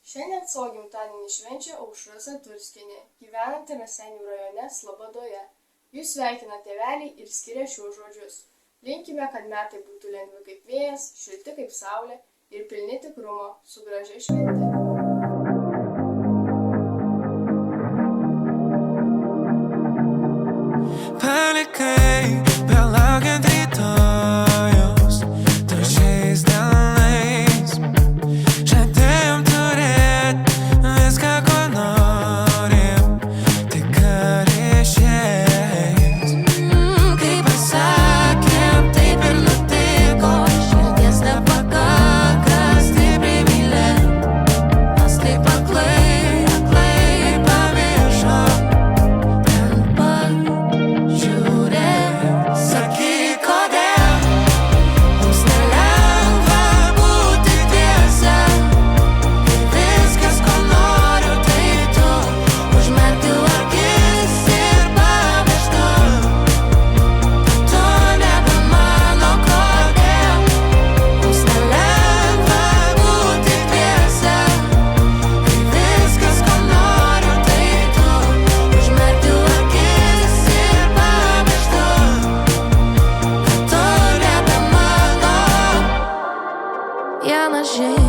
Šiandien savo gimtadienį švenčia Aušra Zaturskienė, gyvenanti Raseinių rajone Slabadoje. Jūs sveikina tėveliai ir skiria šiuos žodžius. Linkime, kad metai būtų lengvi kaip vėjas, šilti kaip saulė ir pilni tikrumo, su gražia švente. Palikai, belaukiant rytojus, tuščiais delnais. Žadėjom turėt viską, ko norim, tik kad išeis. Kai pasakėm, taip ir nutiko, širdies nepakanka stipriai mylėt. Mes taip aklai pamiršom ten pat žiūrėt. Sakyk, kodėl mums nelengva būti dviese, kai viskas, ko noriu, tai tu. Užmerkiu akis ir pamirštu, kad tu nebe mano. Kodėl mums nelengva būti dviese, kai viskas, ko noriu, tai tu. Užmerkiu akis ir pamirštu, kad tu nebe mano. Vienas žingsnis